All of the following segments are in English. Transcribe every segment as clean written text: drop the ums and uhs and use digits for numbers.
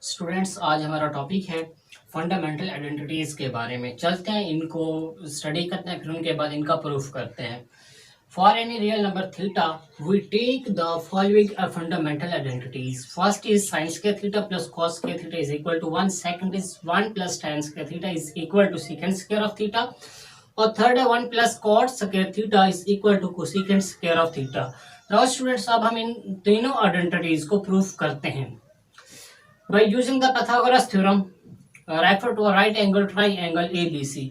Students, आज हमारा topic है फंडामेंटल आइडेंटिटीज के बारे में। चलते हैं, इनको स्टडी करते हैं, फिर उनके बाद इनका प्रूफ करते हैं। For any real number theta we take the following fundamental identities. First is sine square theta plus cos square theta is equal to 1। Second is 1 plus tan square theta is equal to secant square of theta. और third है 1 plus cot square theta is equal to cosecant square of theta. Now students, अब हम इन तीनों identities को proof करते हैं by using the Pythagoras theorem refer to a right angle triangle ABC।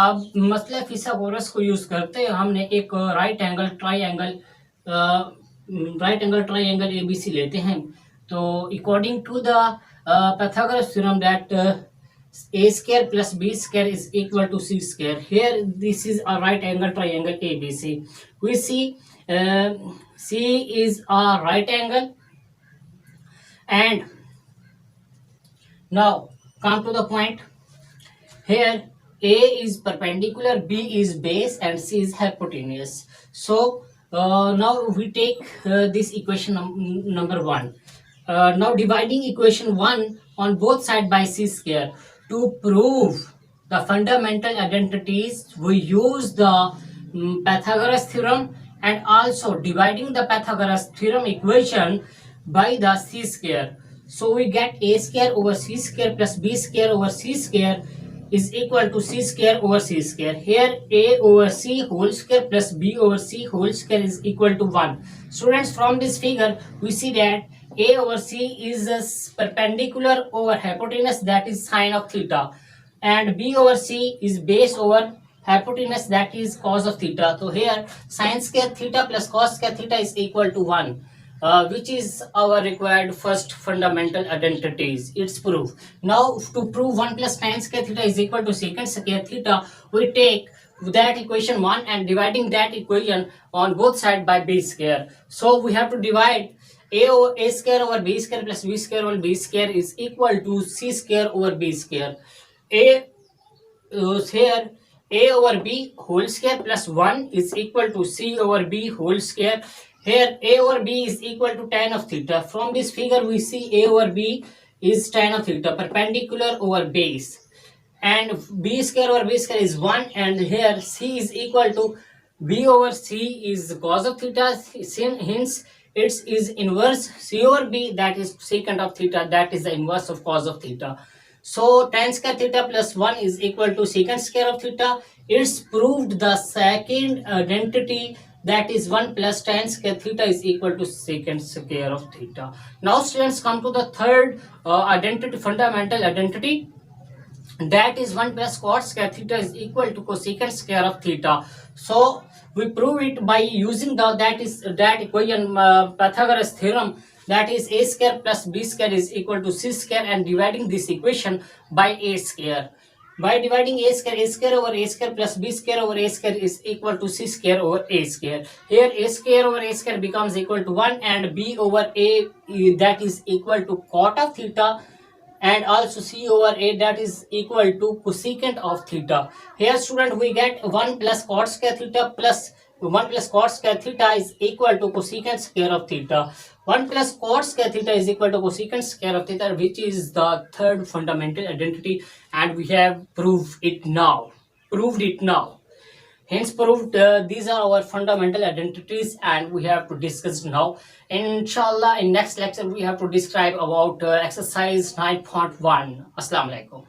अब मसले फिथागोरस को यूज करते हमने एक राइट एंगल ट्राइंगल ABC लेते हैं। तो according to the Pythagoras theorem that a square plus b square is equal to c square. Here this is a right angle triangle ABC. We see C is a right angle, and now come to the point. Here A is perpendicular, B is base, and C is hypotenuse. So now we take this equation number 1. Now dividing equation 1 on both sides by c square. To prove the fundamental identities, we use the Pythagoras theorem, and also dividing the Pythagoras theorem equation by the c square. So we get a square over c square plus b square over c square is equal to c square over c square. Here a over c whole square plus b over c whole square is equal to 1. Students, from this figure we see that a over c is perpendicular over hypotenuse, that is sine of theta, and b over c is base over hypotenuse, that is cos of theta. So here sine square theta plus cos square theta is equal to 1. Which is our required first fundamental identities. It's proof. Now to prove 1 plus tan square theta is equal to secant square theta, we take that equation 1 and dividing that equation on both sides by b square. So we have to divide a square over b square plus b square over b square is equal to c square over b square. Here a over b whole square plus 1 is equal to c over b whole square. Here a over b is equal to tan of theta. From this figure we see a over b is tan of theta, perpendicular over base, and b square over b square is 1, and here c is equal to b over c is cos of theta, hence it is inverse c over b, that is secant of theta, that is the inverse of cos of theta. So tan square theta plus 1 is equal to secant square of theta. It's proved the second identity, that is 1 plus tan square theta is equal to secant square of theta. Now students, come to the third fundamental identity, that is 1 plus cot square theta is equal to cosecant square of theta. So we prove it by using that equation Pythagoras theorem, that is a square plus b square is equal to c square, and dividing this equation by a square. By dividing a square over a square plus b square over a square is equal to c square over a square. Here a square over a square becomes equal to 1, and b over a, that is equal to cot of theta, and also c over a, that is equal to cosecant of theta. Here student, we get 1 plus cot square theta plus 1 plus cot square theta is equal to cosecant square of theta. 1 plus cot square theta is equal to cosecant square of theta, which is the third fundamental identity, and we have proved it now. Hence proved these are our fundamental identities, and we have to discuss now. Inshallah, in next lecture we have to describe about exercise 9.1. Assalamu alaikum.